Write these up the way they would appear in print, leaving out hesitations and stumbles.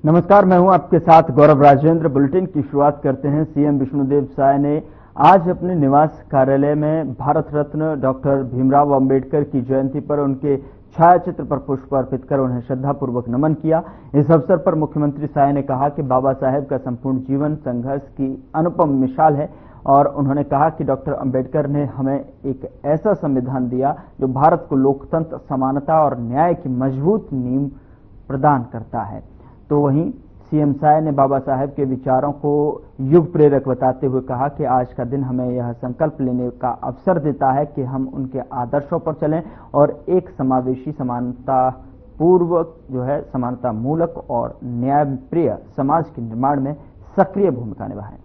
नमस्कार, मैं हूं आपके साथ गौरव राजेंद्र। बुलेटिन की शुरुआत करते हैं। सीएम विष्णुदेव साय ने आज अपने निवास कार्यालय में भारत रत्न डॉक्टर भीमराव अंबेडकर की जयंती पर उनके छायाचित्र पर पुष्प अर्पित कर उन्हें श्रद्धापूर्वक नमन किया। इस अवसर पर मुख्यमंत्री साय ने कहा कि बाबा साहेब का संपूर्ण जीवन संघर्ष की अनुपम मिसाल है और उन्होंने कहा कि डॉक्टर अंबेडकर ने हमें एक ऐसा संविधान दिया जो भारत को लोकतंत्र, समानता और न्याय की मजबूत नींव प्रदान करता है। तो वहीं सीएम साय ने बाबा साहेब के विचारों को युग प्रेरक बताते हुए कहा कि आज का दिन हमें यह संकल्प लेने का अवसर देता है कि हम उनके आदर्शों पर चलें और एक समावेशी, समानता पूर्वक समानता मूलक और न्यायप्रिय समाज के निर्माण में सक्रिय भूमिका निभाएं।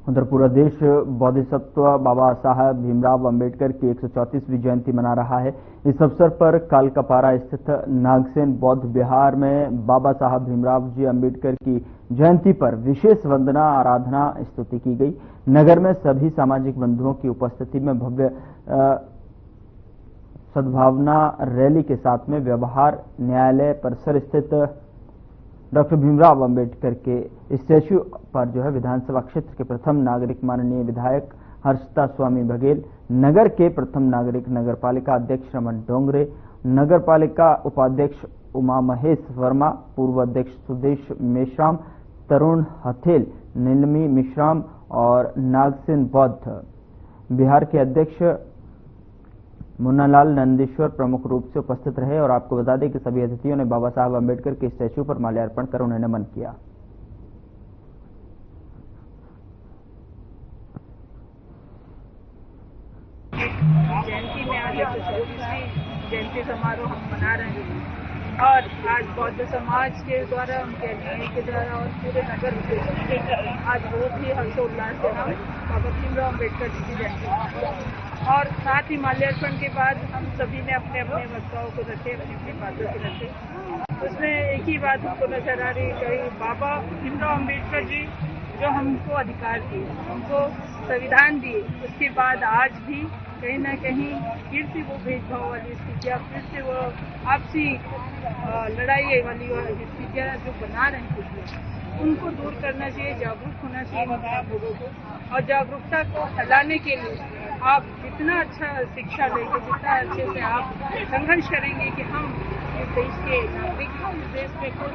उधर पूरा देश बोधिसत्व बाबा साहब भीमराव अंबेडकर की 134वीं जयंती मना रहा है। इस अवसर पर कालकापारा स्थित नागसेन बौद्ध विहार में बाबा साहब भीमराव जी अंबेडकर की जयंती पर विशेष वंदना, आराधना, स्तुति की गई। नगर में सभी सामाजिक बंधुओं की उपस्थिति में भव्य सद्भावना रैली के साथ में व्यवहार न्यायालय परिसर स्थित डॉक्टर भीमराव अंबेडकर के स्टैच्यू पर विधानसभा क्षेत्र के प्रथम नागरिक माननीय विधायक हर्षिता स्वामी बघेल, नगर के प्रथम नागरिक नगरपालिका अध्यक्ष रमन डोंगरे, नगरपालिका उपाध्यक्ष उमा महेश वर्मा, पूर्व अध्यक्ष सुदेश मेश्राम, तरुण हथेल, नीलमी मिश्राम और नागसेन बौद्ध बिहार के अध्यक्ष मुन्नालाल नंदीश्वर प्रमुख रूप से उपस्थित रहे। और आपको बता दें कि सभी अतिथियों ने बाबा साहब अंबेडकर के स्टैच्यू पर माल्यार्पण कर उन्हें नमन किया। जयंती में आज 134वीं जयंती समारोह हम मना रहे हैं और आज बौद्ध समाज के द्वारा, उनके अनुयायी के द्वारा और पूरे नगर के आज बहुत ही हर्षोल्लास से हम बाबा भीमराव अम्बेडकर जी की जयंती और साथ ही माल्यार्पण के बाद हम सभी ने अपने अपने वक्ताओं को रखे, अपनी अपनी बातों को रखे। उसमें एक ही बात हमको नजर आ रही है, बाबा भीमराव अम्बेडकर जी जो हमको अधिकार दिए, हमको संविधान दिए, उसके बाद आज भी कहीं ना कहीं फिर से वो भेदभाव वाली स्थितियाँ, फिर से वो आपसी लड़ाई वाली स्थितियाँ जो बना रहे हैं कुछ लोग, उनको दूर करना चाहिए, जागरूक होना चाहिए लोगों को। और जागरूकता को फैलाने के लिए आप जितना अच्छा शिक्षा लेंगे, जितना अच्छे से आप संघर्ष करेंगे कि हम इस देश के नागरिक, इस देश में को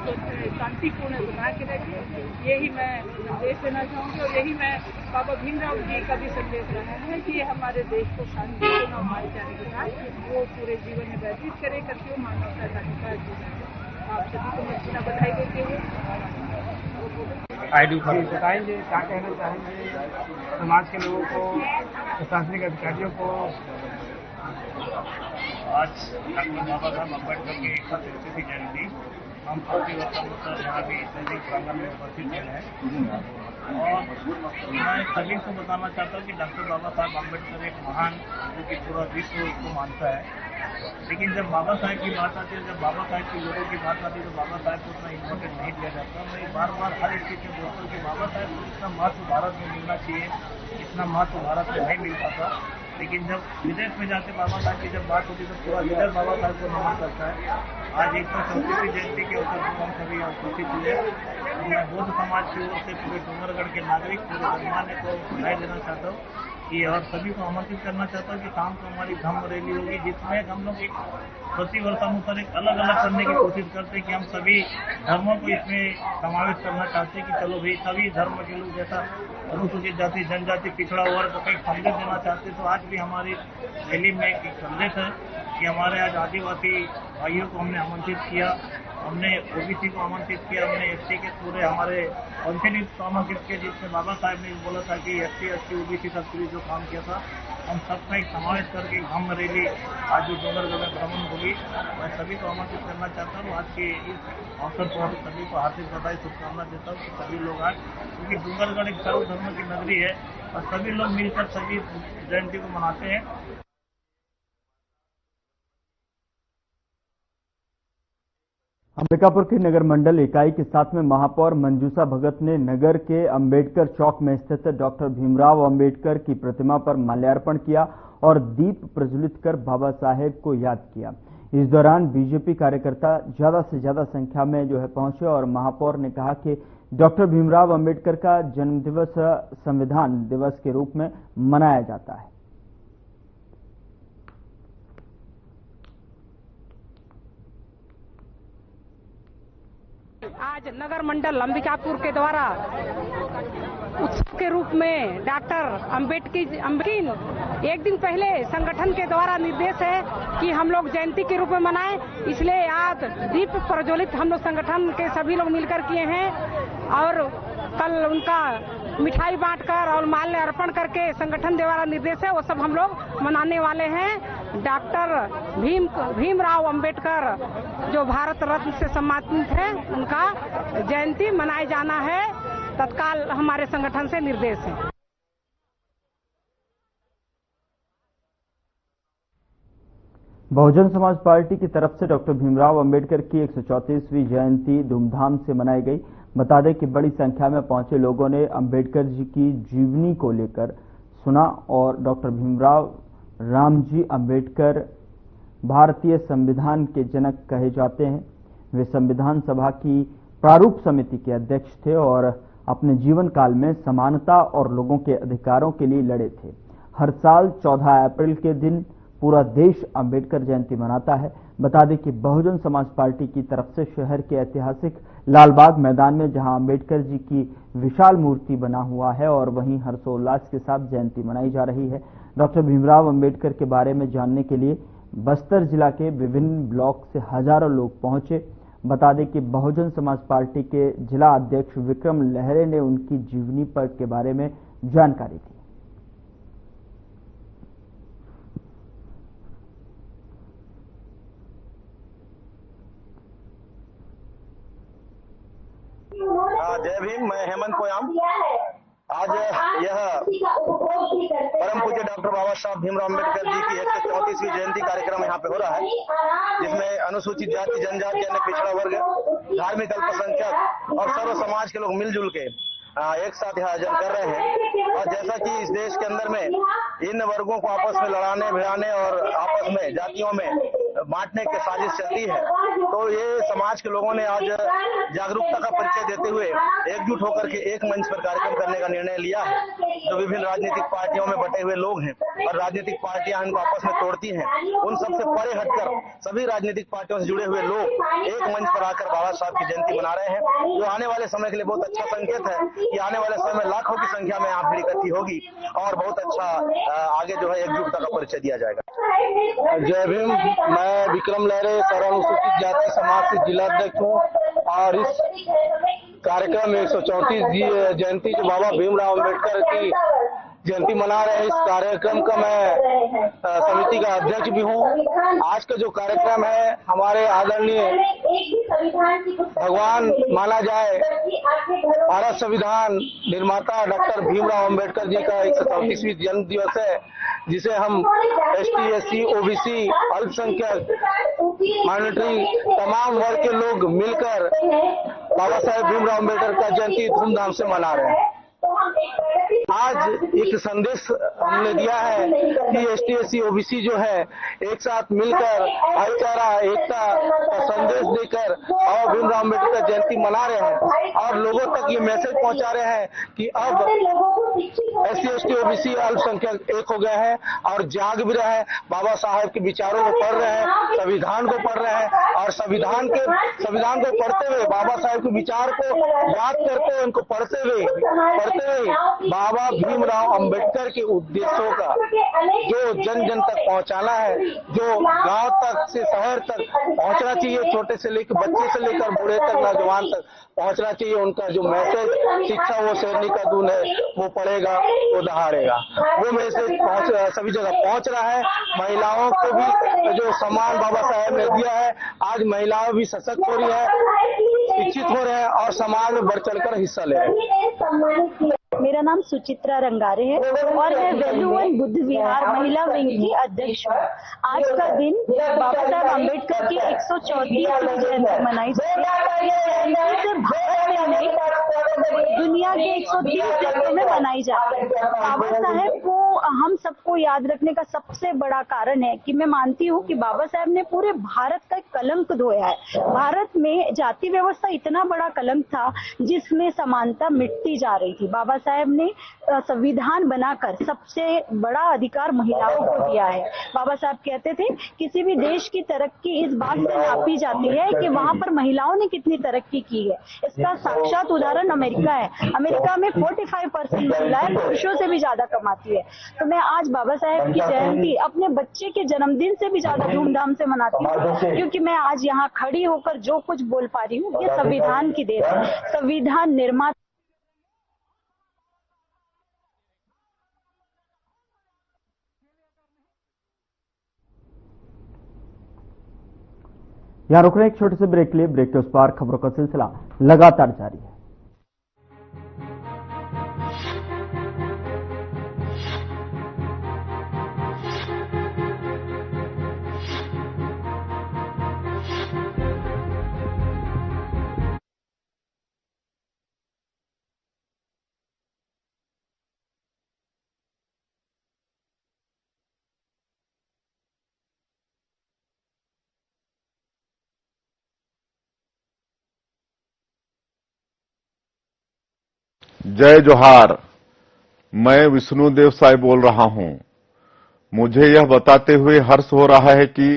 शांतिपूर्ण बना के रखें, यही मैं संदेश देना चाहूँगी। और यही मैं बाबा भीमराव जी का भी संदेश रहा है कि हमारे देश को शांतिपूर्ण और भाईचारे के साथ वो पूरे जीवन में व्यतीत करें, करके वो मानवता का अधिकार जीना। आप सभी को मैं बिना बधाई देते हुए बताएंगे क्या कहना चाहेंगे समाज के लोगों को, प्रशासनिक अधिकारियों को। आज डॉक्टर बाबा साहब अम्बेडकर की 134वीं जयंती हम प्रति वर्ष अनुसार यहाँ भी सैनिक प्रांगण में उपस्थित हैं और मैं सभी को बताना चाहता हूँ कि डॉक्टर बाबा साहब अम्बेडकर एक महान, जो कि पूरा विश्व उसको मानता है। लेकिन जब बाबा साहेब की बात आती है, जब बाबा साहेब की लोगों की बात आती है तो बाबा साहेब को उतना इम्पोर्टेंट नहीं दिया जाता। मैं बार बार हर स्थिति में बोलता हूँ कि बाबा साहेब को इतना महत्व भारत में मिलना चाहिए, इतना महत्व भारत में नहीं मिल पाता। लेकिन जब विदेश में जाके बाबा साहब की जब बात होती है तो पूरा विदेश बाबा साहब को नमन करता है। आज 134वीं जयंती के अवसर पर हम सभी यहाँ उपस्थित हुए। मैं बौद्ध समाज की ओर से पूरे डूंगरगढ़ के नागरिक, पूरे धर्मान्य को बधाई देना चाहता हूँ कि और सभी को आमंत्रित करना चाहता हूँ कि शाम को हमारी धम्म रैली होगी, जिसमें हम लोग एक प्रति वर्ष अनुसार एक अलग अलग करने की कोशिश करते हैं कि हम सभी धर्मों को इसमें समावेश करना चाहते हैं कि चलो भाई सभी धर्म के लोग, जैसा अनुसूचित जाति, जनजाति, पिछड़ा वर्ग को एक संदेश देना चाहते हैं। तो आज भी हमारी रैली में एक संदेश है कि हमारे आज आदिवासी भाइयों को हमने आमंत्रित किया, हमने ओबीसी को आमंत्रित किया, हमने एसटी के पूरे हमारे काउंसिलिंग को आमंत्रित किया, जिसमें बाबा साहब ने बोला था कि एसटी, ओबीसी तक पूरी जो काम किया था हम सबका एक समावेश करके धम्म रैली आज जो डूंगरगढ़ में भ्रमण होगी, मैं सभी को आमंत्रित करना चाहता हूँ। आज के इस अवसर पर सभी को हार्दिक बधाई, शुभकामना देता हूँ कि सभी लोग आए, क्योंकि डूंगरगढ़ एक सर्वधर्म की नगरी है और सभी लोग मिलकर सभी जयंती को मनाते हैं। अंबिकापुर की नगर मंडल इकाई के साथ में महापौर मंजूषा भगत ने नगर के अंबेडकर चौक में स्थित डॉक्टर भीमराव अंबेडकर की प्रतिमा पर माल्यार्पण किया और दीप प्रज्वलित कर बाबा साहेब को याद किया। इस दौरान बीजेपी कार्यकर्ता ज्यादा से ज्यादा संख्या में पहुंचे और महापौर ने कहा कि डॉक्टर भीमराव अंबेडकर का जन्मदिवस संविधान दिवस के रूप में मनाया जाता है। आज नगर मंडल अंबिकापुर के द्वारा उत्सव के रूप में डॉक्टर अंबेडकर एक दिन पहले संगठन के द्वारा निर्देश है कि हम लोग जयंती के रूप में मनाएं, इसलिए आज दीप प्रज्वलित हम लोग संगठन के सभी लोग मिलकर किए हैं और कल उनका मिठाई बांटकर और माल्य अर्पण करके संगठन द्वारा निर्देश है वो सब हम लोग मनाने वाले हैं। डॉक्टर भीमराव अंबेडकर जो भारत रत्न से सम्मानित है उनका जयंती मनाया जाना है, तत्काल हमारे संगठन से निर्देश है। बहुजन समाज पार्टी की तरफ से डॉक्टर भीमराव अंबेडकर की 134वीं जयंती धूमधाम से मनाई गई। बता दें कि बड़ी संख्या में पहुंचे लोगों ने अंबेडकर जी की जीवनी को लेकर सुना और डॉक्टर भीमराव रामजी अंबेडकर भारतीय संविधान के जनक कहे जाते हैं। वे संविधान सभा की प्रारूप समिति के अध्यक्ष थे और अपने जीवन काल में समानता और लोगों के अधिकारों के लिए लड़े थे। हर साल 14 अप्रैल के दिन पूरा देश अंबेडकर जयंती मनाता है। बता दें कि बहुजन समाज पार्टी की तरफ से शहर के ऐतिहासिक लालबाग मैदान में जहां अंबेडकर जी की विशाल मूर्ति बना हुआ है और वहीं हर्षोल्लास के साथ जयंती मनाई जा रही है। डॉक्टर भीमराव अंबेडकर के बारे में जानने के लिए बस्तर जिला के विभिन्न ब्लॉक से हजारों लोग पहुंचे। बता दें कि बहुजन समाज पार्टी के जिला अध्यक्ष विक्रम लहरे ने उनकी जीवनी पर के बारे में जानकारी दी। जय भीम। मैं हेमंत पोयाम। आज यह परम पूज्य डॉक्टर बाबा साहब भीमराव अम्बेडकर जी की 134वीं जयंती कार्यक्रम यहाँ पे हो रहा है, जिसमें अनुसूचित जाति, जनजाति, अन्य पिछड़ा वर्ग, धार्मिक अल्पसंख्यक और सर्व समाज के लोग मिलजुल के एक साथ यह आयोजन कर रहे हैं। और जैसा कि इस देश के अंदर में इन वर्गों को आपस में लड़ाने भिड़ाने और आपस में जातियों में बांटने की साजिश चलती है, तो ये समाज के लोगों ने आज जागरूकता का परिचय देते हुए एकजुट होकर के एक मंच पर कार्यक्रम करने का निर्णय लिया है। जो विभिन्न राजनीतिक पार्टियों में बटे हुए लोग हैं और राजनीतिक पार्टियां इनको आपस में तोड़ती हैं, उन सबसे परे हटकर सभी राजनीतिक पार्टियों से जुड़े हुए लोग एक मंच पर आकर बाबा साहब की जयंती मना रहे हैं, जो आने वाले समय के लिए बहुत अच्छा संकेत है कि आने वाले समय में लाखों की संख्या में यहाँ भीड़ इकट्ठी होगी और बहुत अच्छा आगे जो है एकजुटता का परिचय दिया जाएगा। जय भीम। मैं विक्रम लहरे सर्वानुसूचित जाति समाज से जिला अध्यक्ष हूँ और इस कार्यक्रम में 134 जयंती जो बाबा भीमराव अंबेडकर की जयंती मना रहे हैं, इस कार्यक्रम का मैं समिति का अध्यक्ष भी हूँ। आज का जो कार्यक्रम है हमारे आदरणीय भगवान माना जाए भारत संविधान निर्माता डॉक्टर भीमराव अंबेडकर जी का 134वीं जन्म दिवस है, जिसे हम ST, SC, OBC, अल्पसंख्यक, माइनॉरिटी तमाम वर्ग के लोग मिलकर बाबा साहेब भीमराव अंबेडकर का जयंती धूमधाम से मना रहे हैं। आज एक संदेश हमने दिया है कि ST, SC, OBC जो है एक साथ मिलकर भाईचारा एकता का संदेश देकर और भीमराव अंबेडकर जयंती मना रहे हैं और लोगों तक ये मैसेज पहुंचा रहे हैं कि अब SC, ST, OBC अल्पसंख्यक एक हो गए हैं और जाग भी रहे हैं, बाबा साहेब के विचारों को पढ़ रहे हैं, संविधान को पढ़ रहे हैं और संविधान को पढ़ते हुए बाबा साहेब के विचार को याद करते हुए उनको पढ़ते हुए बाबा भीमराव अंबेडकर के उद्देश्यों का जो जन जन तक पहुंचाना है, जो गांव तक से शहर तक पहुंचना चाहिए, छोटे से लेकर बच्चे से लेकर बूढ़े तक, नौजवान तक पहुंचना चाहिए, उनका जो मैसेज शिक्षा वो शेरनी का दून है, वो पढ़ेगा वो दहाड़ेगा, वो मैसेज सभी जगह पहुंच रहा है। महिलाओं को भी जो सम्मान बाबा साहेब ने दिया है, आज महिलाएं भी सशक्त हो रही है, शिक्षित हो रहे हैं और समाज में बढ़ चढ़कर हिस्सा ले रहे हैं। मेरा नाम सुचित्रा रंगारे है और मैं वैल्यू वन बुद्ध विहार महिला विंग की अध्यक्ष हूँ। आज का दिन बाबा साहब अम्बेडकर की 134वीं जयंती मनाई जाती है। भारत में नहीं, दुनिया के 130 देशों में मनाई जाती है। बाबा साहेब को हम सबको याद रखने का सबसे बड़ा कारण है कि मैं मानती हूँ कि बाबा साहेब ने पूरे भारत का कलंक धोया है। भारत में जाति व्यवस्था इतना बड़ा कलंक था जिसमें समानता मिटती जा रही थी। बाबा साहेब ने संविधान बनाकर सबसे बड़ा अधिकार महिलाओं को दिया है। बाबा साहब कहते थे किसी भी देश की तरक्की इस बात से नापी जाती है कि वहाँ पर महिलाओं ने कितनी तरक्की की है। इसका साक्षात उदाहरण अमेरिका है। अमेरिका में 45% महिलाएं पुरुषों से भी ज्यादा कमाती है। तो मैं आज बाबा साहेब की जयंती अपने बच्चे के जन्मदिन से भी ज्यादा धूमधाम से मनाती हूँ, क्योंकि मैं आज यहाँ खड़ी होकर जो कुछ बोल पा रही हूँ ये संविधान की देन है। संविधान निर्माता यहाँ रुक रहे एक छोटे से ब्रेक के लिए। ब्रेक के उस पार खबरों का सिलसिला लगातार जारी है। जय जोहार। मैं विष्णुदेव साय बोल रहा हूं। मुझे यह बताते हुए हर्ष हो रहा है कि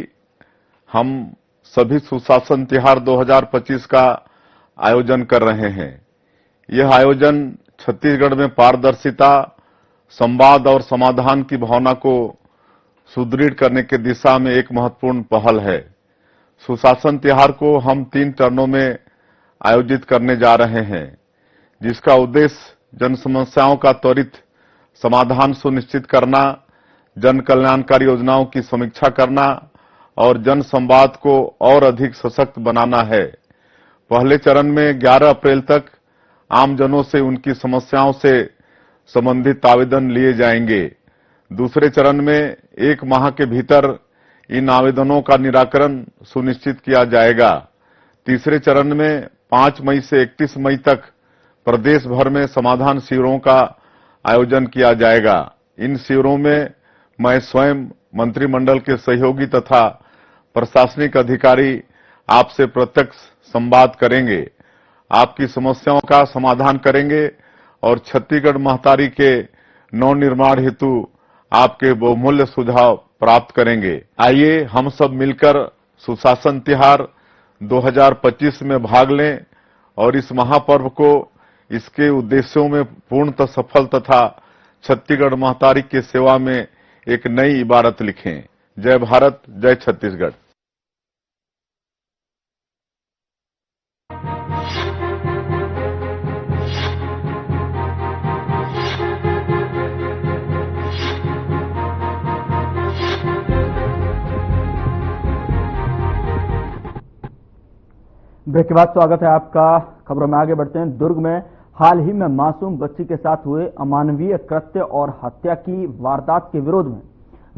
हम सभी सुशासन तिहार 2025 का आयोजन कर रहे हैं। यह आयोजन छत्तीसगढ़ में पारदर्शिता, संवाद और समाधान की भावना को सुदृढ़ करने की दिशा में एक महत्वपूर्ण पहल है। सुशासन तिहार को हम 3 चरणों में आयोजित करने जा रहे हैं, जिसका उद्देश्य जन समस्याओं का त्वरित समाधान सुनिश्चित करना, जन कल्याणकारी योजनाओं की समीक्षा करना और जन संवाद को और अधिक सशक्त बनाना है। पहले चरण में 11 अप्रैल तक आमजनों से उनकी समस्याओं से संबंधित आवेदन लिए जाएंगे। दूसरे चरण में 1 माह के भीतर इन आवेदनों का निराकरण सुनिश्चित किया जाएगा। तीसरे चरण में 5 मई से 31 मई तक प्रदेश भर में समाधान शिविरों का आयोजन किया जाएगा। इन शिविरों में मैं स्वयं, मंत्रिमंडल के सहयोगी तथा प्रशासनिक अधिकारी आपसे प्रत्यक्ष संवाद करेंगे, आपकी समस्याओं का समाधान करेंगे और छत्तीसगढ़ महतारी के नवनिर्माण हेतु आपके बहुमूल्य सुझाव प्राप्त करेंगे। आइए हम सब मिलकर सुशासन तिहार 2025 में भाग लें और इस महापर्व को इसके उद्देश्यों में पूर्णतः सफल तथा छत्तीसगढ़ महतारी की सेवा में एक नई इबारत लिखें। जय भारत, जय छत्तीसगढ़। ब्रेक के बाद स्वागत है आपका। खबरों में आगे बढ़ते हैं। दुर्ग में हाल ही में मासूम बच्ची के साथ हुए अमानवीय कृत्य और हत्या की वारदात के विरोध में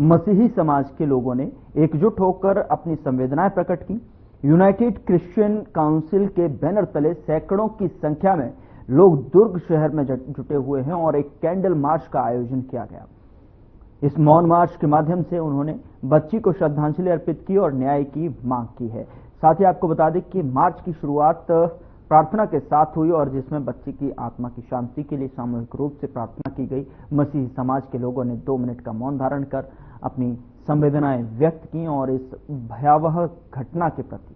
मसीही समाज के लोगों ने एकजुट होकर अपनी संवेदनाएं प्रकट की। यूनाइटेड क्रिश्चियन काउंसिल के बैनर तले सैकड़ों की संख्या में लोग दुर्ग शहर में जुटे हुए हैं और एक कैंडल मार्च का आयोजन किया गया। इस मौन मार्च के माध्यम से उन्होंने बच्ची को श्रद्धांजलि अर्पित की और न्याय की मांग की है। साथ ही आपको बता दें कि मार्च की शुरुआत प्रार्थना के साथ हुई और जिसमें बच्ची की आत्मा की शांति के लिए सामूहिक रूप से प्रार्थना की गई। मसीही समाज के लोगों ने 2 मिनट का मौन धारण कर अपनी संवेदनाएं व्यक्त की और इस भयावह घटना के प्रति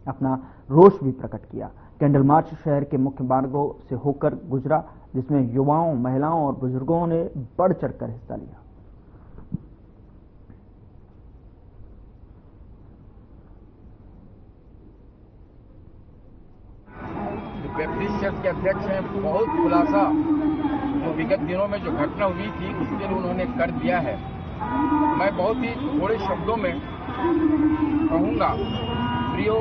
अपना रोष भी प्रकट किया। कैंडल मार्च शहर के मुख्य मार्गों से होकर गुजरा, जिसमें युवाओं, महिलाओं और बुजुर्गों ने बढ़ चढ़कर हिस्सा लिया। बैप्टिस्ट चर्च के अध्यक्ष हैं। बहुत खुलासा जो विगत दिनों में जो घटना हुई थी उसके लिए उन्होंने कर दिया है। मैं बहुत ही थोड़े शब्दों में कहूँगा, प्रियो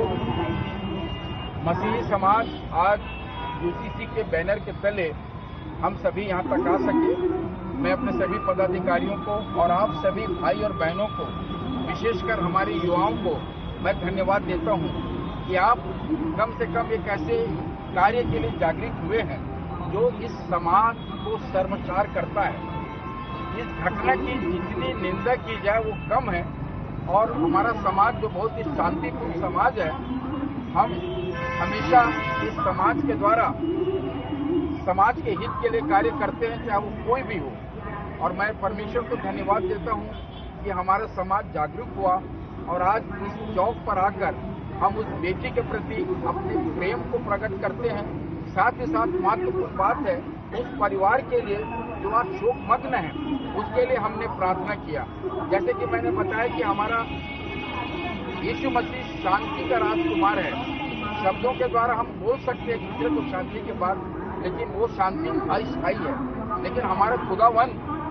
मसीही समाज आज यूसीसी के बैनर के तले हम सभी यहाँ तक आ सके। मैं अपने सभी पदाधिकारियों को और आप सभी भाई और बहनों को, विशेषकर हमारे युवाओं को मैं धन्यवाद देता हूँ कि आप कम से कम एक ऐसे कार्य के लिए जागृत हुए हैं जो इस समाज को शर्मसार करता है। इस घटना की जितनी निंदा की जाए वो कम है और हमारा समाज जो बहुत ही शांतिपूर्ण समाज है, हम हमेशा इस समाज के द्वारा समाज के हित के लिए कार्य करते हैं, चाहे वो कोई भी हो। और मैं परमेश्वर को धन्यवाद देता हूँ कि हमारा समाज जागरूक हुआ और आज इस चौक पर आकर हम उस बेटी के प्रति अपने प्रेम को प्रकट करते हैं। साथ ही साथ महत्वपूर्ण बात है, उस परिवार के लिए जो आज शोकमग्न है, उसके लिए हमने प्रार्थना किया। जैसे कि मैंने बताया कि हमारा यीशु मसीह शांति का राजकुमार है। शब्दों के द्वारा हम बोल सकते हैं दूसरे को शांति के बाद, लेकिन वो शांति अस्थायी है। लेकिन हमारा खुदावन,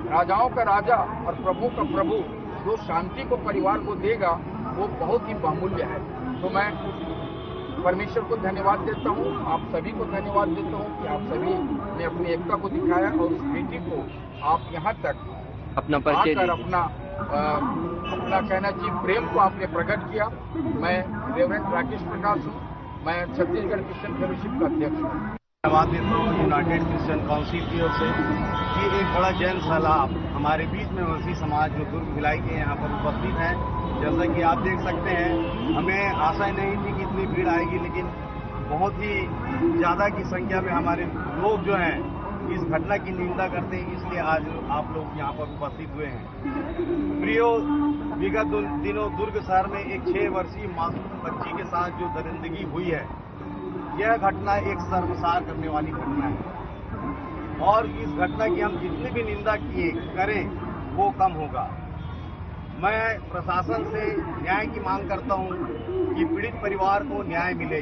राजाओं का राजा और प्रभु का प्रभु, जो शांति को परिवार को देगा, वो बहुत ही बहुमूल्य है। तो मैं परमेश्वर को धन्यवाद देता हूँ, आप सभी को धन्यवाद देता हूँ कि आप सभी ने अपनी एकता को दिखाया और उस बेटी को आप यहाँ तक अपना परिचय आकर अपना कहना चाहिए प्रेम को आपने प्रकट किया। मैं रेवरेंड राकेश प्रकाश हूँ, मैं छत्तीसगढ़ क्रिश्चियन फेलोशिप का अध्यक्ष हूँ। धन्यवाद देता हूँ यूनाइटेड क्रिश्चियन काउंसिल की ओर से कि एक बड़ा जैन सैलाब हमारे बीच में मसीह समाज जो दुर्ग भिलाई के यहाँ पर उपस्थित हैं। जैसा कि आप देख सकते हैं, हमें आशा नहीं थी कि इतनी भीड़ आएगी, लेकिन बहुत ही ज़्यादा की संख्या में हमारे लोग जो हैं इस घटना की निंदा करते हैं, इसलिए आज आप लोग यहाँ पर उपस्थित हुए हैं। प्रियो, विगत दिनों दुर्ग शहर में एक 6 वर्षीय मासूम बच्ची के साथ जो दरिंदगी हुई है, यह घटना एक शर्मसार करने वाली घटना है और इस घटना की हम जितनी भी निंदा करें वो कम होगा। मैं प्रशासन से न्याय की मांग करता हूं कि पीड़ित परिवार को न्याय मिले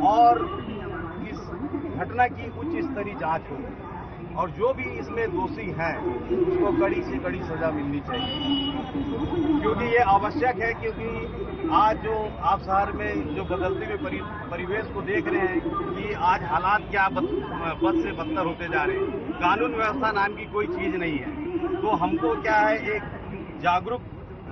और इस घटना की उच्च स्तरीय जांच हो और जो भी इसमें दोषी हैं उसको कड़ी से कड़ी सजा मिलनी चाहिए, क्योंकि ये आवश्यक है। क्योंकि आज जो आप शहर में जो बदलते हुए परिवेश को देख रहे हैं कि आज हालात क्या बद से बदतर होते जा रहे हैं। कानून व्यवस्था नाम की कोई चीज नहीं है। तो हमको क्या है, एक जागरूक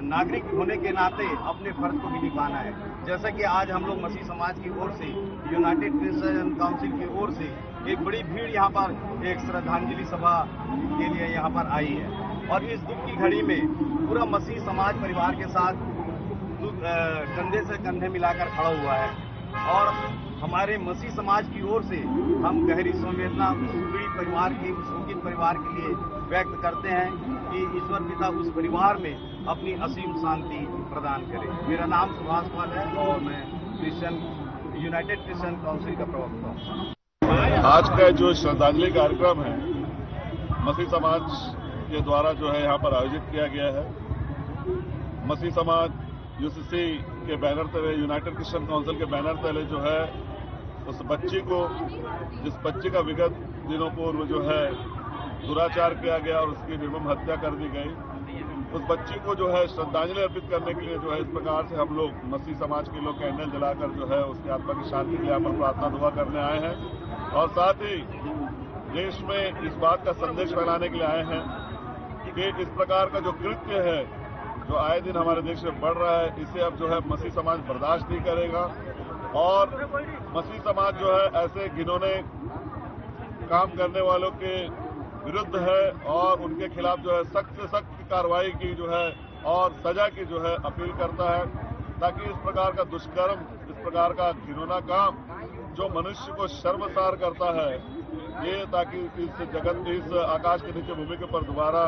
नागरिक होने के नाते अपने फर्ज को भी निभाना है। जैसा कि आज हम लोग मसीह समाज की ओर से, यूनाइटेड क्रिश्चियन काउंसिल की ओर से एक बड़ी भीड़ यहाँ पर एक श्रद्धांजलि सभा के लिए यहाँ पर आई है और इस दुख की घड़ी में पूरा मसीह समाज परिवार के साथ कंधे से कंधे मिलाकर खड़ा हुआ है और हमारे मसीह समाज की ओर से हम गहरी संवेदना उस पीड़ित परिवार की, उस शोकित परिवार के लिए व्यक्त करते हैं कि ईश्वर पिता उस परिवार में अपनी असीम शांति प्रदान करे। मेरा नाम सुभाष पाल है और मैं यूनाइटेड क्रिश्चियन काउंसिल का प्रवक्ता हूँ। आज का जो श्रद्धांजलि कार्यक्रम है मसीह समाज के द्वारा जो है यहाँ पर आयोजित किया गया है। मसीह समाज यूसीसी के बैनर तले, यूनाइटेड क्रिश्चियन काउंसिल के बैनर तले जो है उस बच्ची को, जिस बच्ची का विगत दिनों पूर्व जो है दुराचार किया गया और उसकी निर्मम हत्या कर दी गई, उस बच्ची को जो है श्रद्धांजलि अर्पित करने के लिए जो है इस प्रकार से हम लोग मसीह समाज के लोग कैंडल जलाकर जो है उसकी आत्मा की शांति के लिए यहाँ पर प्रार्थना दुआ करने आए हैं और साथ ही देश में इस बात का संदेश फैलाने के लिए आए हैं कि इस प्रकार का जो कृत्य है जो आए दिन हमारे देश में बढ़ रहा है, इसे अब जो है मसीह समाज बर्दाश्त नहीं करेगा और मसीह समाज जो है ऐसे घिनौने काम करने वालों के विरुद्ध है और उनके खिलाफ जो है सख्त से सख्त कार्रवाई की जो है और सजा की जो है अपील करता है, ताकि इस प्रकार का दुष्कर्म, इस प्रकार का घिनौना काम जो मनुष्य को शर्मसार करता है, ये ताकि इस जगत, इस आकाश के नीचे भूमि के ऊपर दोबारा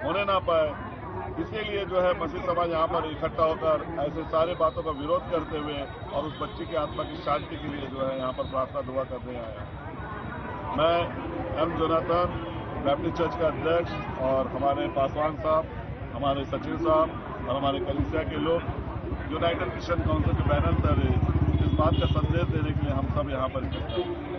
होने ना पाए। इसीलिए जो है मसीह समाज यहाँ पर इकट्ठा होकर ऐसे सारे बातों का विरोध करते हुए और उस बच्ची की आत्मा की शांति के लिए जो है यहाँ पर प्रार्थना दुआ करने आया। मैं एम जोनाथन, बैप्टिस्ट चर्च का अध्यक्ष, और हमारे पासवान साहब, हमारे सचिव साहब और हमारे कलीसिया के लोग यूनाइटेड क्रिश्चियन काउंसिल के बैनर तले इस बात का संदेश देने के लिए हम सब यहाँ पर इकट्ठा हैं।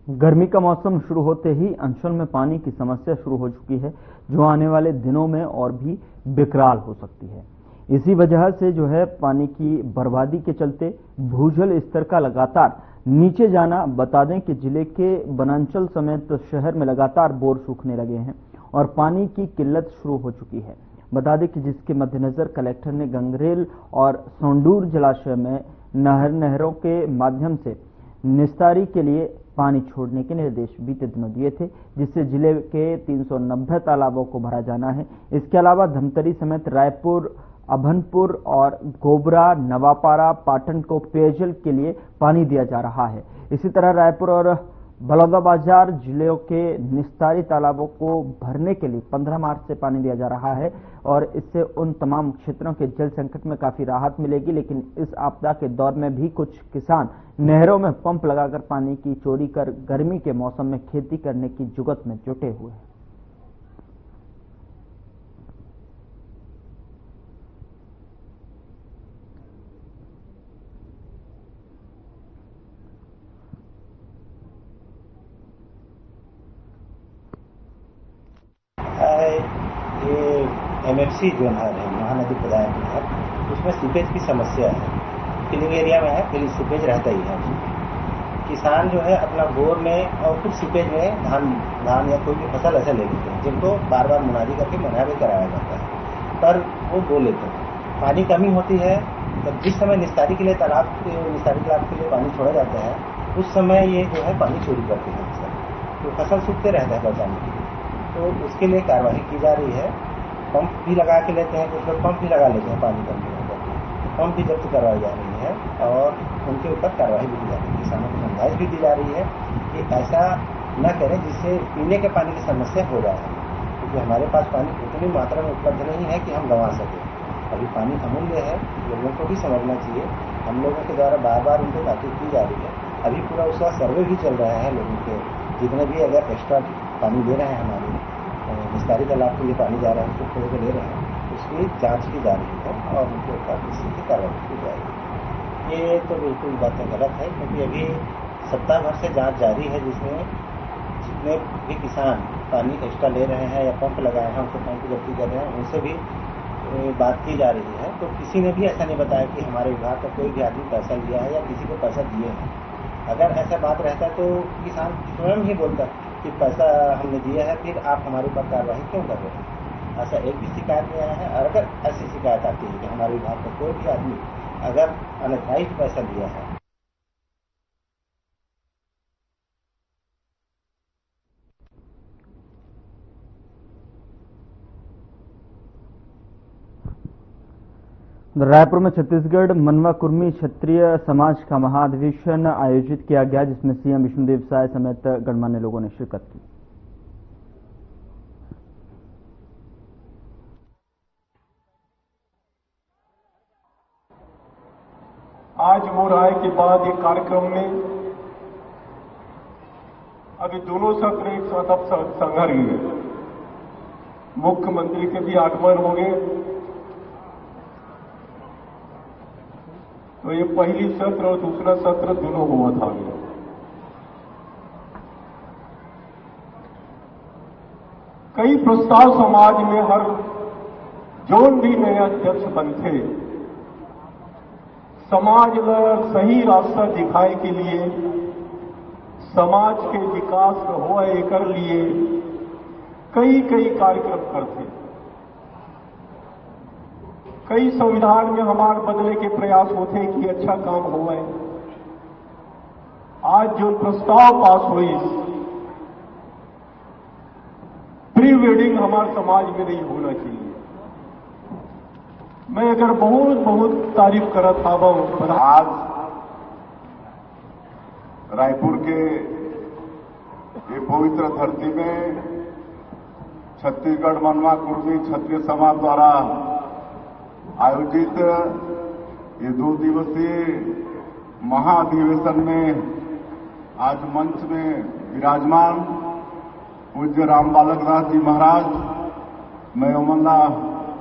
गर्मी का मौसम शुरू होते ही अंचल में पानी की समस्या शुरू हो चुकी है, जो आने वाले दिनों में और भी विकराल हो सकती है। इसी वजह से जो है पानी की बर्बादी के चलते भूजल स्तर का लगातार नीचे जाना। बता दें कि जिले के बनांचल समेत शहर में लगातार बोर सूखने लगे हैं और पानी की किल्लत शुरू हो चुकी है। बता दें कि जिसके मद्देनजर कलेक्टर ने गंगरेल और सोंडूर जलाशय में नहरों के माध्यम से निस्तारी के लिए पानी छोड़ने के निर्देश बीते दिनों दिए थे, जिससे जिले के 390 तालाबों को भरा जाना है। इसके अलावा धमतरी समेत रायपुर, अभनपुर और गोबरा, नवापारा, पाटन को पेयजल के लिए पानी दिया जा रहा है। इसी तरह रायपुर और बलौदाबाजार जिलों के निस्तारी तालाबों को भरने के लिए 15 मार्च से पानी दिया जा रहा है और इससे उन तमाम क्षेत्रों के जल संकट में काफी राहत मिलेगी। लेकिन इस आपदा के दौर में भी कुछ किसान नहरों में पंप लगाकर पानी की चोरी कर गर्मी के मौसम में खेती करने की जुगत में जुटे हुए हैं। ये MFC जोन है महानदी प्रधान है, उसमें सीपेज की समस्या है। फिलिंग एरिया में है, फिर सीपेज रहता ही है। किसान जो है अपना बोर में और कुछ सीपेज में धान या कोई भी फसल ऐसा ले लेते हैं, जिनको बार बार मुनादी करके मना भी कराया जाता है, पर वो बो लेते हैं। पानी कमी होती है तब जिस समय निस्तारी के लिए तालाब के लिए पानी छोड़ा जाता है, उस समय ये जो है पानी चोरी करते हैं अक्सर, तो फसल सूखते रहता है बचाने के लिए। तो उसके लिए कार्रवाई की जा रही है। पंप भी लगा के लेते हैं, कुछ लोग पंप भी लगा लेते हैं पानी कम होने पर, पंप भी जब्त करवाई जा रही है और उनके ऊपर कार्रवाई भी की जा रही है। किसानों को समझाइश भी दी जा रही है कि ऐसा न करें जिससे पीने के पानी की समस्या हो जाए, क्योंकि हमारे पास पानी उतनी मात्रा में उपलब्ध नहीं है कि हम गंवा सकें। अभी पानी अमूल्य है, लोगों को भी समझना चाहिए। हम लोगों के द्वारा बार बार उनको ताकीद की जा रही है। अभी पूरा उसका सर्वे भी चल रहा है। लोगों के जितने भी अगर एक्स्ट्रा पानी ले रहे हैं, हमारे निस्तारी तालाब के लिए पानी जा रहा है, उसको खोल के ले रहे हैं, उसकी जांच की जा रही है और उनके ऊपर किसी की कार्रवाई की जाएगी। ये तो बिल्कुल बातें गलत है, क्योंकि अभी सप्ताह भर से जांच जारी है, जिसमें जितने भी किसान पानी एक्स्ट्रा ले रहे हैं या पंप लगाए हैं, उनको पंप की जब्ती कर रहे हैं, उनसे भी बात की जा रही है। तो किसी ने भी ऐसा नहीं बताया कि हमारे विभाग का कोई भी आदमी पैसा लिया है या किसी को पैसा दिए हैं। अगर ऐसा बात रहता तो किसान स्वयं ही बोलता कि पैसा हमने दिया है, फिर आप हमारे ऊपर कार्रवाई क्यों कर रहे हैं। ऐसा एक भी शिकायत नहीं आया है। और अगर ऐसी शिकायत आती है कि हमारे विभाग का कोई भी आदमी अगर अनधिकृत पैसा दिया है, रायपुर में छत्तीसगढ़ मनवा कुर्मी क्षत्रिय समाज का महाधिवेशन आयोजित किया गया, जिसमें सीएम विष्णुदेव साय समेत गणमान्य लोगों ने शिरकत की। आज हो रहा है के बाद एक कार्यक्रम में अभी दोनों सत्र एक साथ अब संघर्ष हुए। मुख्यमंत्री के भी आगमन हो गए, तो ये पहली सत्र और दूसरा सत्र दोनों हुआ था। कई प्रस्ताव समाज में हर जोन भी नए अध्यक्ष बनते, समाज को सही रास्ता दिखाए के लिए, समाज के विकास हो कर लिए कई कार्यक्रम करते। कई संविधान में हमारे बदले के प्रयास होते हैं कि अच्छा काम हुआ है। आज जो प्रस्ताव पास हुई, प्री वेडिंग हमारे समाज में नहीं होना चाहिए। मैं अगर बहुत तारीफ करा था आज रायपुर के ये पवित्र धरती में छत्तीसगढ़ मनवा कुर्मी क्षत्रिय समाज द्वारा आयोजित ये 2 दिवसीय महाधिवेशन में आज मंच में विराजमान पूज्य राम बालक दास जी महाराज, मैं ओमनला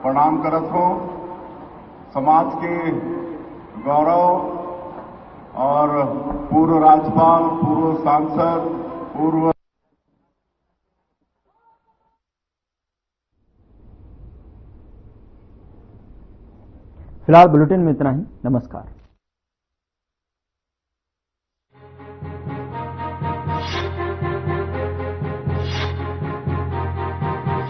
प्रणाम करत हूं। समाज के गौरव और पूर्व राज्यपाल, पूर्व सांसद, पूर्व फिलहाल बुलेटिन में इतना ही। नमस्कार।